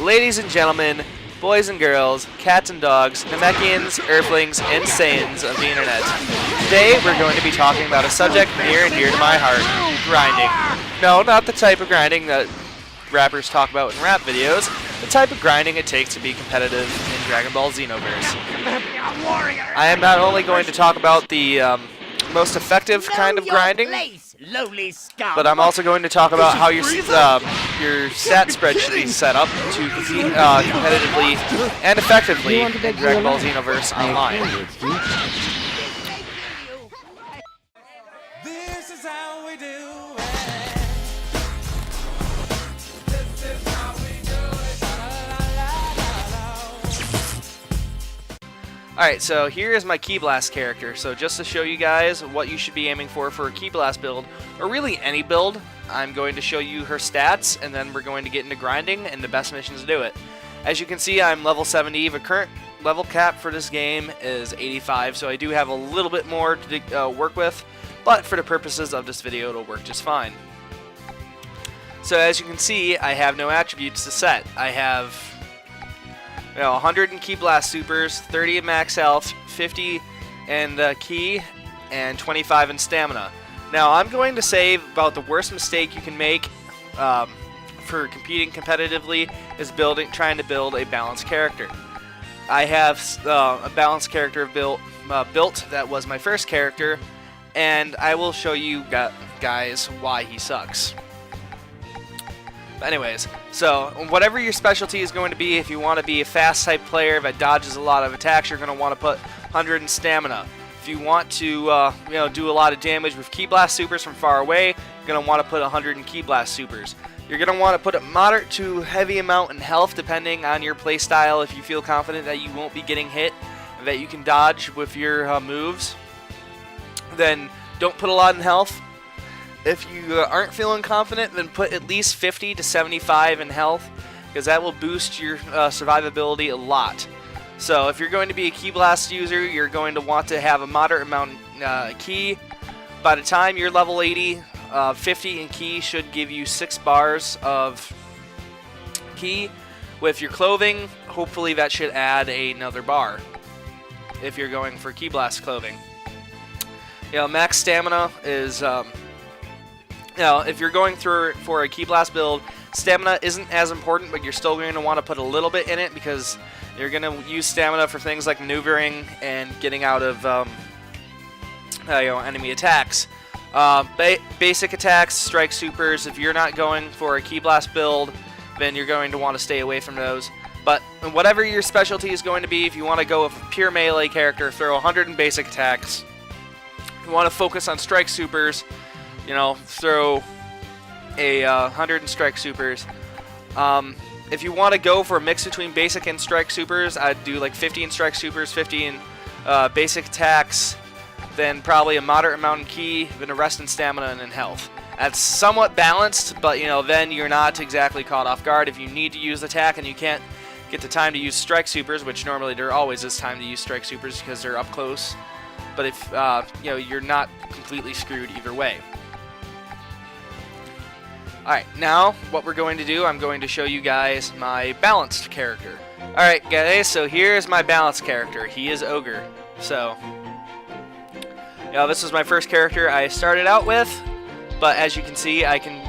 ladies and gentlemen, boys and girls, cats and dogs, Namekians, Earthlings, and Saiyans of the internet. Today we're going to be talking about a subject near and dear to my heart, grinding. No, not the type of grinding that rappers talk about in rap videos, the type of grinding it takes to be competitive in Dragon Ball XenoVerse. I am not only going to talk about the most effective kind of grinding, but I'm also going to talk about how your stat spread should be set up to compete competitively and effectively in Dragon Ball XenoVerse Online. This is how we do Alright, so here is my Ki Blast character. So just to show you guys what you should be aiming for a Ki Blast build, or really any build, I'm going to show you her stats, and then we're going to get into grinding and the best missions to do it. As you can see, I'm level 70. The current level cap for this game is 85, so I do have a little bit more to work with, but for the purposes of this video, it'll work just fine. So as you can see, I have no attributes to set. I have 100 in Ki Blast Supers, 30 in max health, 50 in Ki, and 25 in stamina. Now, I'm going to say about the worst mistake you can make for competing competitively is trying to build a balanced character. I have a balanced character built that was my first character, and I will show you guys why he sucks. But anyways, so whatever your specialty is going to be, if you want to be a fast type player that dodges a lot of attacks, you're going to want to put 100 in stamina. If you want to do a lot of damage with Ki Blast Supers from far away, you're going to want to put 100 in Ki Blast Supers. You're going to want to put a moderate to heavy amount in health depending on your playstyle. If you feel confident that you won't be getting hit, and that you can dodge with your moves, then don't put a lot in health. If you aren't feeling confident, then put at least 50 to 75 in health, because that will boost your survivability a lot. So if you're going to be a Ki Blast user, you're going to want to have a moderate amount Ki. By the time you're level 80, 50 in Ki should give you 6 bars of Ki. With your clothing, hopefully that should add another bar if you're going for Ki Blast clothing. Max stamina is... if you're going for a Ki Blast build, stamina isn't as important, but you're still going to want to put a little bit in it because you're going to use stamina for things like maneuvering and getting out of enemy attacks. Basic attacks, strike supers, if you're not going for a Ki Blast build, then you're going to want to stay away from those. But whatever your specialty is going to be, if you want to go with a pure melee character, throw 100 in basic attacks. If you want to focus on strike supers, throw a 100 in strike supers. If you want to go for a mix between basic and strike supers, I'd do like 50 in strike supers, 50 in basic attacks, then probably a moderate amount in Ki, then a rest in stamina and in health. That's somewhat balanced, but then you're not exactly caught off guard. If you need to use attack and you can't get the time to use strike supers, which normally there always is time to use strike supers because they're up close, but if you're not completely screwed either way. Alright, now what we're going to do, I'm going to show you guys my balanced character. Alright guys, so here's my balanced character. He is Ogre. So, this was my first character I started out with, but as you can see, I can,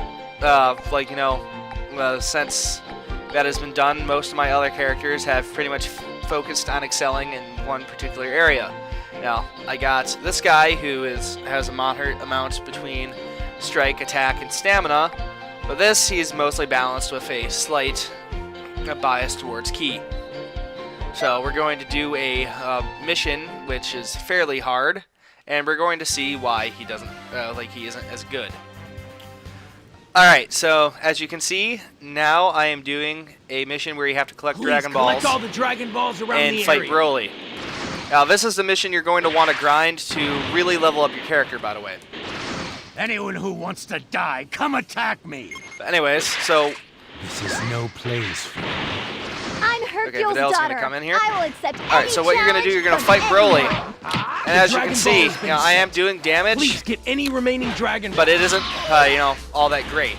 since that has been done, most of my other characters have pretty much focused on excelling in one particular area. Now, I got this guy who has a moderate amount between strike, attack, and stamina. But he's mostly balanced with a slight bias towards Ki. So we're going to do a mission which is fairly hard, and we're going to see why he isn't as good. Alright, so as you can see, now I am doing a mission where you have to collect Dragon Balls, all the Dragon Balls around and fight Broly. Now this is the mission you're going to want to grind to really level up your character, by the way. Anyone who wants to die, come attack me. But anyways, so this is no place for me. I'm Hercule's Vidal's daughter. gonna come in here. I will accept any Alright, so what you're gonna do, you're gonna fight Broly. And as you can see, I am doing damage. Please get any remaining Dragon Balls. But it isn't, all that great.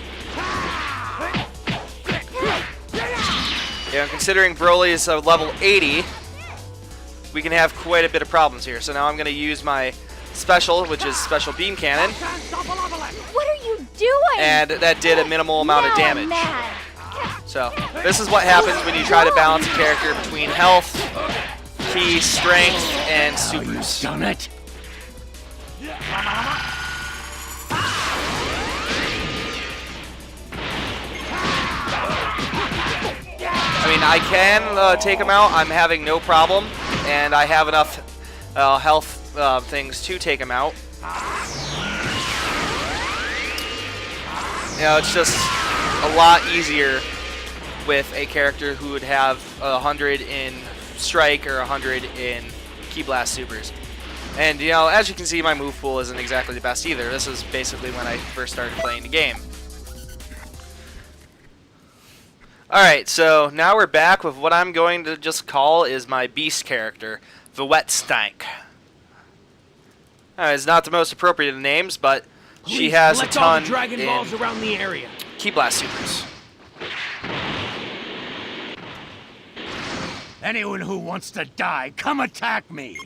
Considering Broly is level 80, we can have quite a bit of problems here. So now I'm going to use my special, which is Special Beam Cannon. What are you doing? And that did a minimal amount of Now I'm damage. mad. So this is what happens when you try to balance a character between health, ki, strength, and supers. Done it. I mean, I can take him out. I'm having no problem, and I have enough health things to take him out. You know, it's just a lot easier with a character who would have 100 in strike or 100 in Ki Blast supers. And, you know, as you can see, my move pool isn't exactly the best either. This is basically when I first started playing the game. Alright, so now we're back with what I'm going to just call is my beast character, the Wet Stank. It's not the most appropriate of names, but she has a ton Dragon in Balls around the area. Ki Blast supers. Anyone who wants to die, come attack me.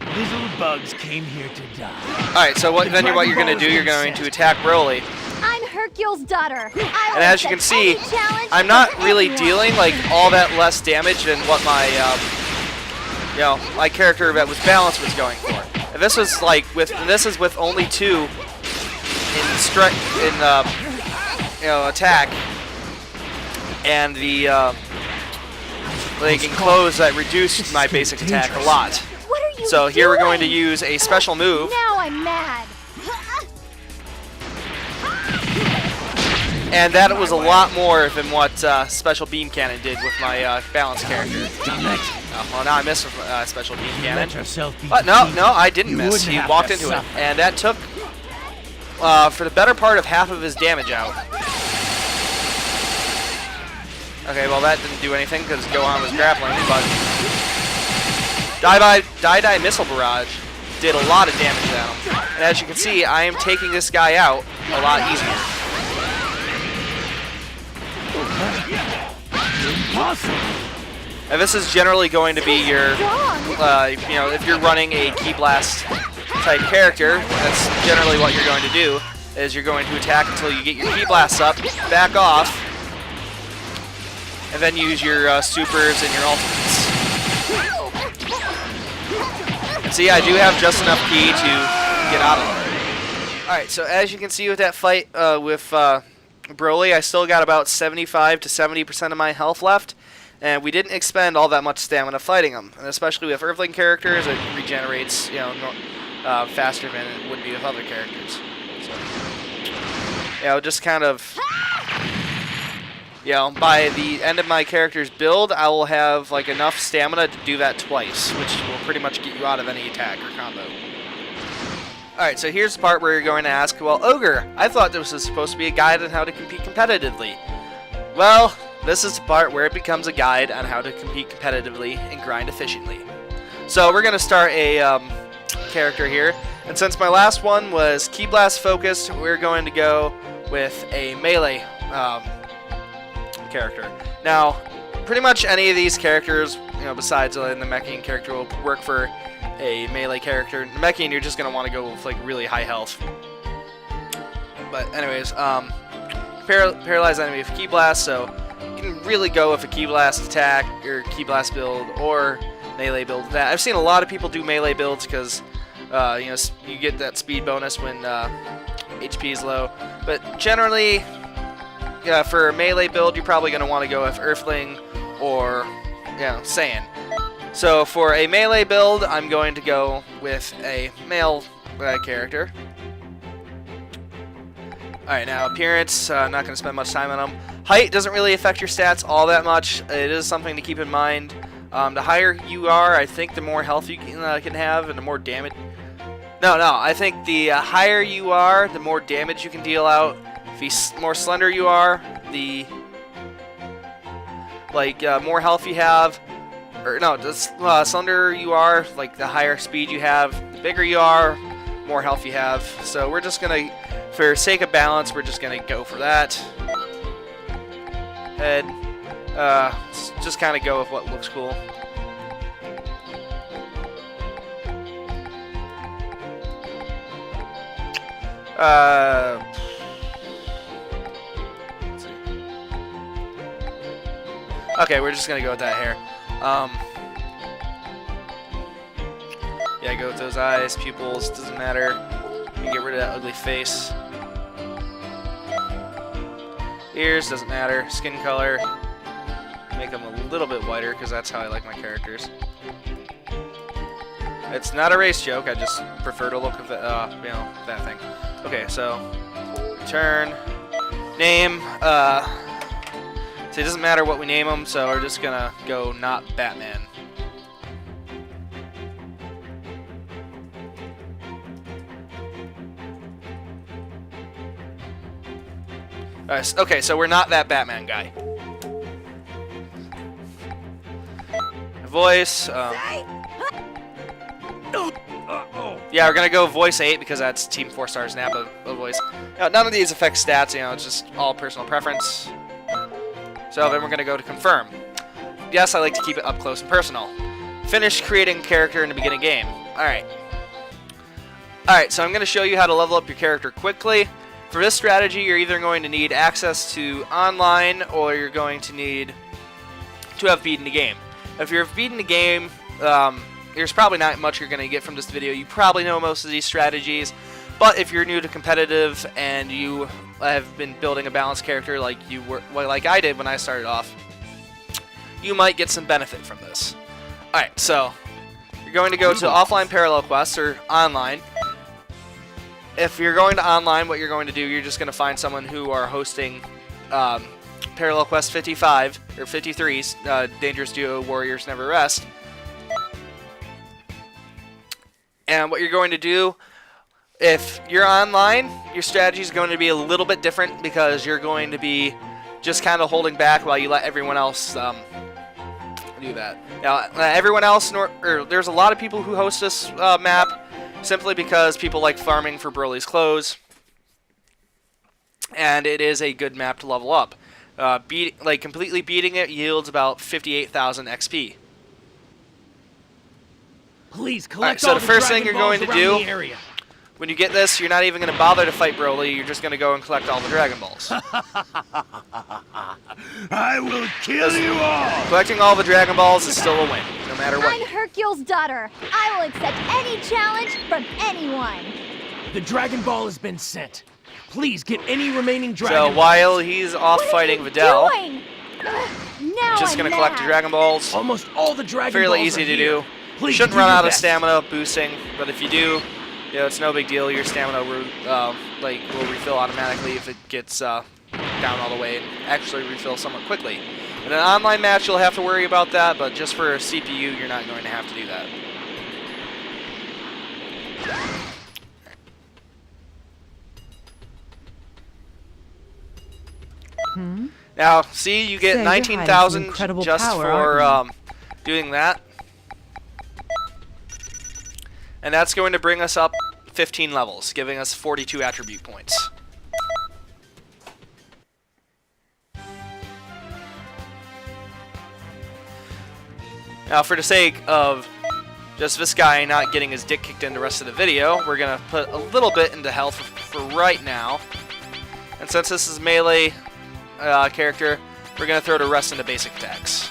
Little bugs came here to die. Alright, so what you're going to do, you're going to attack Broly. I'm Hercule's daughter. And as you can see, I'm not really dealing like all that less damage than what my my character that was balanced was going for. And this was like this is with only 2 in attack, and the like enclose that reduced my basic attack a lot. What are you So here we're going to doing? use a special move. Now I'm mad. And that was a lot more than what Special Beam Cannon did with my balanced character. Well, now I missed with Special Beam Cannon. But no, I didn't miss. He walked into it. And that took, for the better part of half of his damage out. Okay, well that didn't do anything because Gohan was grappling, but... Die Missile Barrage did a lot of damage to him. And as you can see, I am taking this guy out a lot easier. And this is generally going to be your, if you're running a Ki Blast type character, that's generally what you're going to do, is you're going to attack until you get your Ki Blasts up, back off, and then use your supers and your ultimates. And see, I do have just enough ki to get out of it. Alright, so as you can see with that fight with Broly, I still got about 75 to 70% of my health left, and we didn't expend all that much stamina fighting him. And especially with Earthling characters, it regenerates, faster than it would be with other characters. So, just kind of, by the end of my character's build, I will have like enough stamina to do that twice, which will pretty much get you out of any attack or combo. Alright, so here's the part where you're going to ask, well, Ogre, I thought this was supposed to be a guide on how to compete competitively. Well, this is the part where it becomes a guide on how to compete competitively and grind efficiently. So we're going to start a character here, and since my last one was Ki Blast focused, we're going to go with a melee character. Now, pretty much any of these characters, besides the Namekian character, will work for a melee character. Namekian, you're just going to want to go with like really high health. But anyways, paralyze enemy with Ki Blast, so you can really go with a Ki Blast attack or Ki Blast build or melee build. That I've seen a lot of people do melee builds because you get that speed bonus when HP is low. But generally, for a melee build, you're probably going to want to go with Earthling or Saiyan. So for a melee build, I'm going to go with a male character. Alright, now appearance, I'm not going to spend much time on them. Height doesn't really affect your stats all that much. It is something to keep in mind. The higher you are, I think the more health you can have and the more damage. No, I think the higher you are, the more damage you can deal out. The more slender you are, the more health you have. Or no, the slender you are, like the higher speed you have. The bigger you are, more health you have. So we're just gonna, for sake of balance, we're just gonna go for that. Head, Let's just kind of go with what looks cool. Let's see. Okay, we're just gonna go with that hair. Yeah, go with those eyes, pupils, doesn't matter. You can get rid of that ugly face. Ears, doesn't matter. Skin color, make them a little bit whiter because that's how I like my characters. It's not a race joke, I just prefer to look at the, that thing. Okay, so, turn, name, so it doesn't matter what we name them, so we're just gonna go not Batman. Okay, so we're not that Batman guy. Voice, yeah, we're gonna go voice 8 because that's Team 4 Stars Napa voice. Now, none of these affect stats, it's just all personal preference. So then we're gonna go to confirm. Yes, I like to keep it up close and personal. Finish creating character in the beginning game. Alright. Alright, so I'm gonna show you how to level up your character quickly. For this strategy, you're either going to need access to online or you're going to need to have beaten the game. If you've beaten the game, there's probably not much you're going to get from this video. You probably know most of these strategies, but if you're new to competitive and you have been building a balanced character like like I did when I started off, you might get some benefit from this. Alright, so you're going to go to offline parallel quests or online. If you're going to online, what you're going to do, you're just going to find someone who are hosting Parallel Quest 55 or 53's Dangerous Duo Warriors Never Rest. And what you're going to do, if you're online, your strategy is going to be a little bit different because you're going to be just kind of holding back while you let everyone else do that. Now, everyone else, there's a lot of people who host this map simply because people like farming for Broly's clothes, and it is a good map to level up. Completely beating it yields about 58,000 XP. Please collect all right, so the first thing you're going to do area. when you get this, you're not even going to bother to fight Broly. You're just going to go and collect all the Dragon Balls. I will kill you all. Collecting all the Dragon Balls is still a win, no matter what. I'm Hercule's daughter. I will accept any challenge from anyone. The Dragon Ball has been sent. Please get any remaining Dragon So Balls. while he's off fighting Videl, Now just going to collect the Dragon Balls. Almost all the Dragon Fairly Balls easy are to here. do. Please Shouldn't do run your out of best. stamina boosting, but if you do, it's no big deal. Your stamina will refill automatically if it gets down all the way and actually refill somewhat quickly. In an online match, you'll have to worry about that, but just for a CPU, you're not going to have to do that. Now, see, you get 19,000 just for doing that. And that's going to bring us up 15 levels, giving us 42 attribute points. Now, for the sake of just this guy not getting his dick kicked in the rest of the video, we're going to put a little bit into health for right now. And since this is melee character, we're going to throw the rest into basic attacks.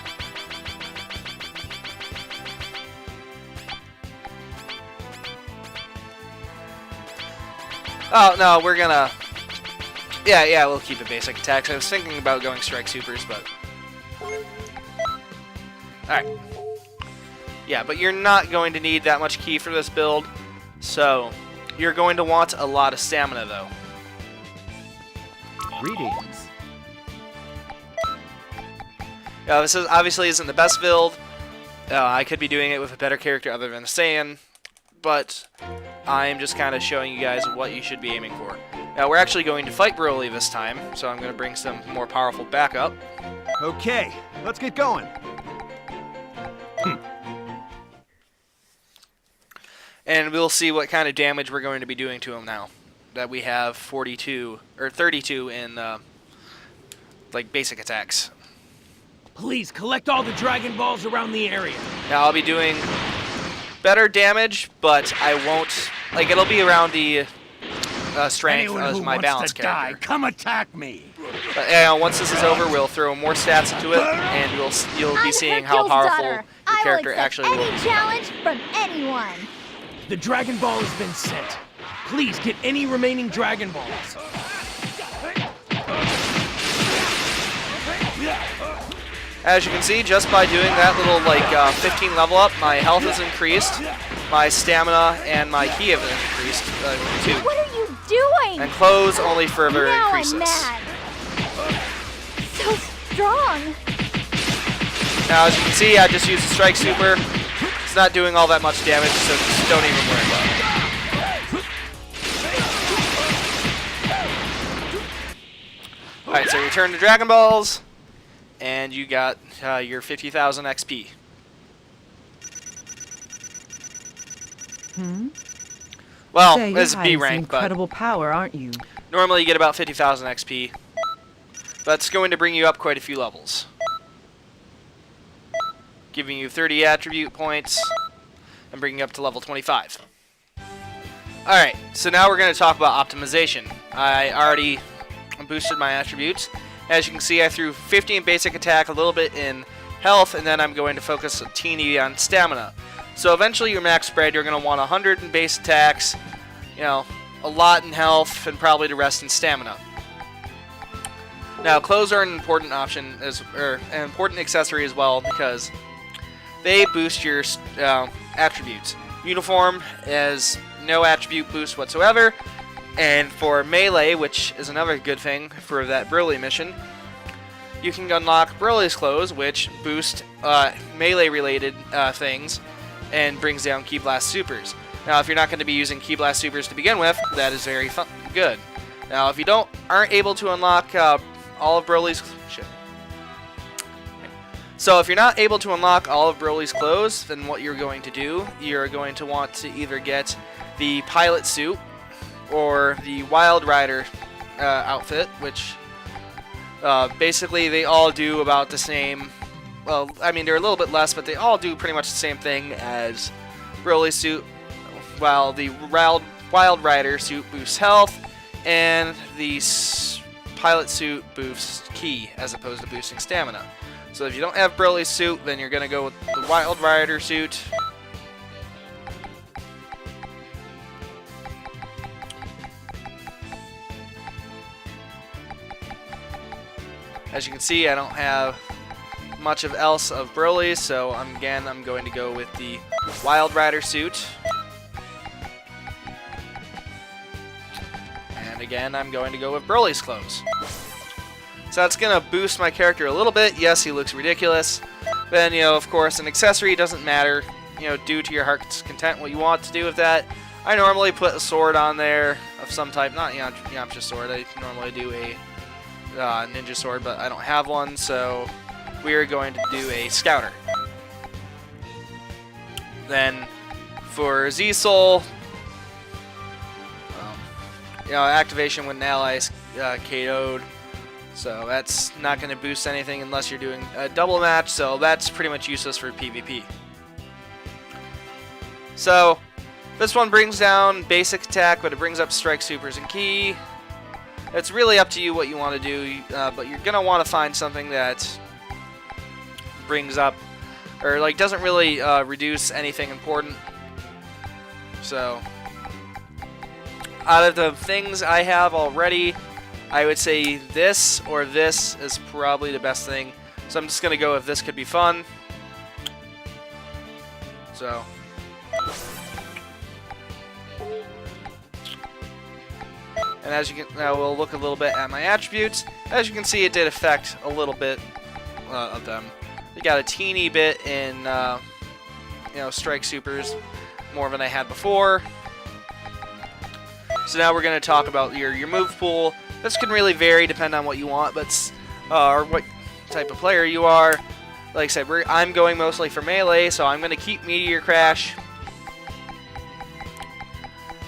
Oh, no, we're gonna... Yeah, we'll keep it basic attacks. I was thinking about going strike supers, but... Alright. Yeah, but you're not going to need that much ki for this build, so you're going to want a lot of stamina, though. Greetings. This obviously isn't the best build. I could be doing it with a better character other than Saiyan, but I'm just kind of showing you guys what you should be aiming for. Now, we're actually going to fight Broly this time, so I'm going to bring some more powerful backup. Okay, let's get going. And we'll see what kind of damage we're going to be doing to him now that we have 42 or 32 in basic attacks. Please collect all the Dragon Balls around the area. Now I'll be doing better damage, but I won't, like, it'll be around the strength Anyone as who my wants balance to die, character. come attack me. But once this is over, we'll throw more stats into it, and you'll be I'm seeing how Hercule's powerful daughter. your I will character accept actually will any be. challenge from anyone. The Dragon Ball has been sent. Please get any remaining Dragon Balls. As you can see, just by doing that little, like, 15 level up, my health has increased, my stamina and my ki have increased, too. What are you doing? And clothes only further now increases. I'm mad. So strong. Now, as you can see, I just used the Strike Super. It's not doing all that much damage, so just don't even worry about it. Alright, so return to Dragon Balls, and you got your 50,000 XP. Well, Say, this is you're B hiding some rank, but incredible power, aren't you? normally you get about 50,000 XP. That's going to bring you up quite a few levels. Giving you 30 attribute points and bringing you up to level 25. Alright, so now we're going to talk about optimization. I already boosted my attributes. As you can see, I threw 50 in basic attack, a little bit in health, and then I'm going to focus a teeny on stamina. So eventually your max spread, you're going to want 100 in base attacks, you know, a lot in health, and probably the rest in stamina. Now, clothes are an important option, or an important accessory as well, because they boost your attributes. Uniform has no attribute boost whatsoever, and for melee, which is another good thing for that Broly mission, you can unlock Broly's clothes, which boost melee-related things and brings down Ki Blast Supers. Now, if you're not going to be using Ki Blast Supers to begin with, that is very good. Now, if you aren't able to unlock all of Broly's So if you're not able to unlock all of Broly's clothes, then what you're going to do, you're going to want to either get the pilot suit or the Wild Rider outfit, which basically they all do about the same. Well, I mean, they're a little bit less, but they all do pretty much the same thing as Broly's suit, while the Wild Rider suit boosts health, and the pilot suit boosts ki, as opposed to boosting stamina. So if you don't have Broly's suit, then you're going to go with the Wild Rider suit. As you can see, I don't have much else of Broly, so I'm going to go with the Wild Rider suit. And again, I'm going to go with Broly's clothes. So that's going to boost my character a little bit. Yes, he looks ridiculous. Then, of course, an accessory doesn't matter. Do to your heart's content what you want to do with that. I normally put a sword on there of some type, not Yamcha sword. I normally do a ninja sword, but I don't have one, so we're going to do a scouter. Then for Z-Soul, activation when an ally is KO'd. So that's not going to boost anything unless you're doing a double match, so that's pretty much useless for PvP. So this one brings down basic attack, but it brings up strike supers and ki. It's really up to you what you want to do, but you're going to want to find something that brings up, or like doesn't really reduce anything important. So out of the things I have already, I would say this or this is probably the best thing. So I'm just going to go with this could be fun. So and as you can, now we'll look a little bit at my attributes. As you can see, it did affect a little bit of them. We got a teeny bit in, strike supers, more than I had before. So now we're going to talk about your move pool. This can really vary depending on what you want, but or what type of player you are. Like I said, I'm going mostly for melee, so I'm going to keep Meteor Crash.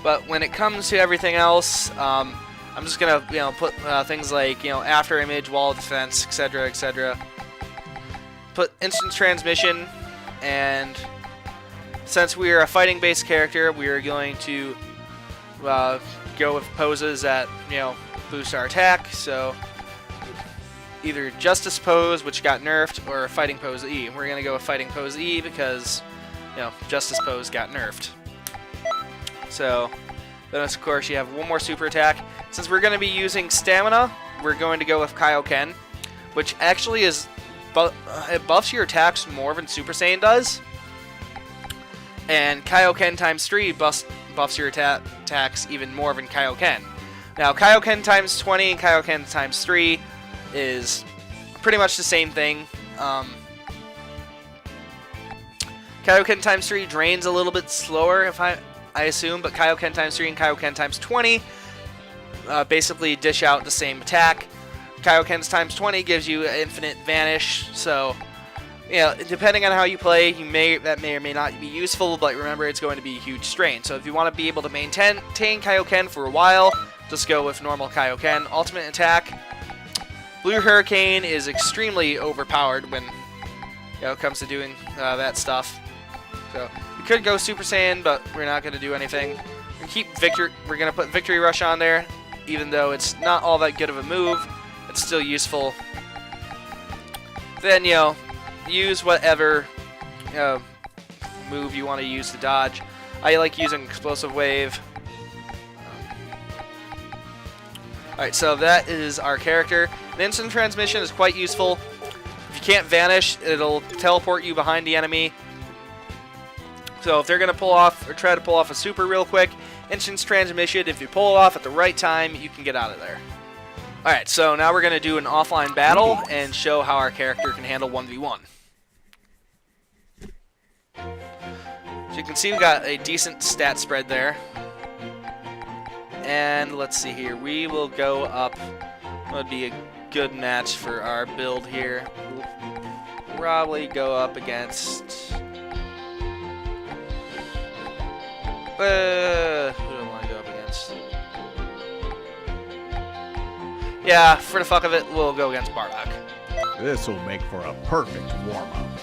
But when it comes to everything else, I'm just gonna put things like after image, wall of defense, etc., etc. put instant transmission, and since we are a fighting-based character, we are going to go with poses that, you know, boost our attack. So either Justice Pose, which got nerfed, or Fighting Pose E. We're going to go with Fighting Pose E because, you know, Justice Pose got nerfed. So then, of course, you have one more super attack. Since we're going to be using stamina, we're going to go with Kaioken, which actually is it buffs your attacks more than Super Saiyan does. And Kaioken times 3 buffs your attacks even more than Kaioken. Now, Kaioken times 20 and Kaioken times 3 is pretty much the same thing. Kaioken times 3 drains a little bit slower, if I assume, but Kaioken times 3 and Kaioken times 20 basically dish out the same attack. Kaioken's times 20 gives you infinite vanish, so you know, depending on how you play, that may or may not be useful, but remember, it's going to be a huge strain. So if you want to be able to maintain Kaioken for a while, just go with normal Kaioken. Ultimate attack. Blue Hurricane is extremely overpowered when it comes to doing that stuff. So we could go Super Saiyan, but we're not going to do anything. We're going to put Victory Rush on there, even though it's not all that good of a move. It's still useful. Then, you know, use whatever move you want to use to dodge. I like using Explosive Wave. Alright, so that is our character. An instant transmission is quite useful. If you can't vanish, it'll teleport you behind the enemy. So if they're going to pull off or try to pull off a super real quick, instant transmission, if you pull it off at the right time, you can get out of there. Alright, so now we're going to do an offline battle and show how our character can handle 1v1. So you can see we got a decent stat spread there. And let's see here, we will go up. That would be a good match for our build here. We'll probably go up against... who do I want to go up against? Yeah, for the fuck of it, we'll go against Bardock. This will make for a perfect warm-up.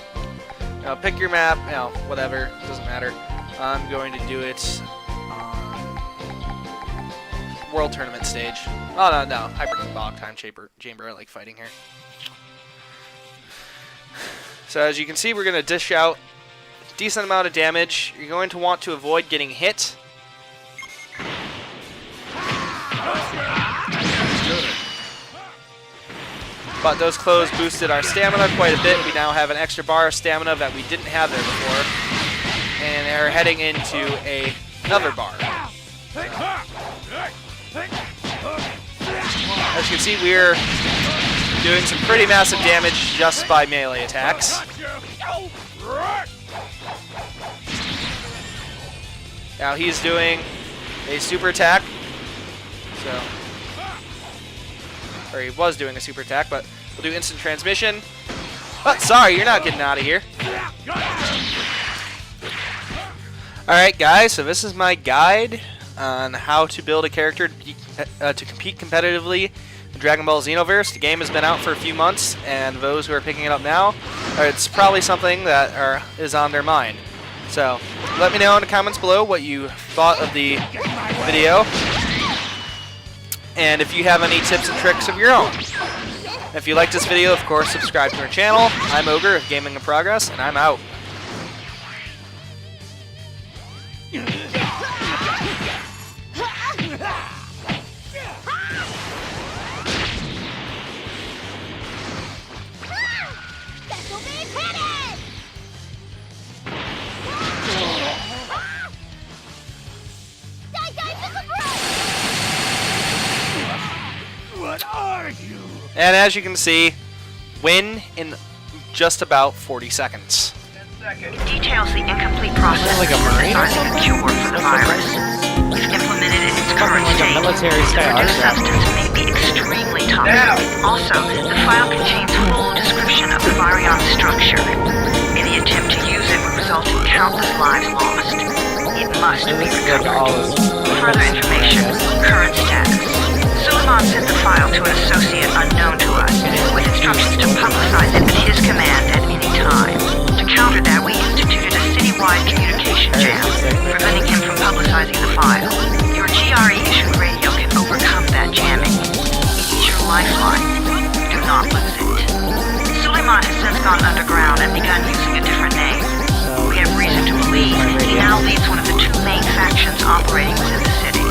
Now, pick your map, you know, whatever, doesn't matter. I'm going to do it on World Tournament stage. Oh, no, Hyperbolic Time Chamber, I like fighting here. So as you can see, we're going to dish out a decent amount of damage. You're going to want to avoid getting hit. But those clothes boosted our stamina quite a bit. We now have an extra bar of stamina that we didn't have there before. And are heading into another bar. As you can see, we're doing some pretty massive damage just by melee attacks. Now he's doing a super attack. So... or he was doing a super attack, but we'll do instant transmission. Oh, sorry, you're not getting out of here. Alright guys, so this is my guide on how to build a character to compete competitively in Dragon Ball XenoVerse. The game has been out for a few months, and those who are picking it up now, it's probably something that is on their mind. So, let me know in the comments below what you thought of the video. And if you have any tips and tricks of your own. If you liked this video, of course, subscribe to our channel. I'm Ogre of Gaming in Progress, and I'm out. What are you? And as you can see, win in just about 40 seconds. It details the incomplete process of synthesizing a cure for the virus. If implemented in its current state, the produced substance may be extremely toxic. Also, the file contains full description of the virion structure. Any attempt to use it would result in countless lives lost. It must be recovered. Further information, current status. Suleiman sent the file to an associate unknown to us, with instructions to publicize it at his command at any has gone underground and begun using a different name. We have reason to believe he now leads one of the two main factions operating within the city.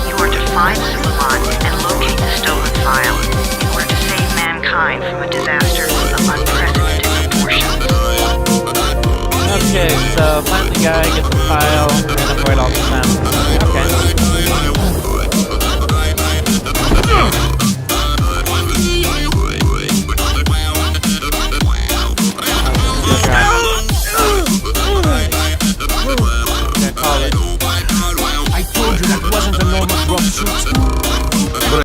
You are to find Suleiman and locate the stolen file in order to save mankind from a disaster of unprecedented proportions. Okay, so find the guy, get the file, and avoid all the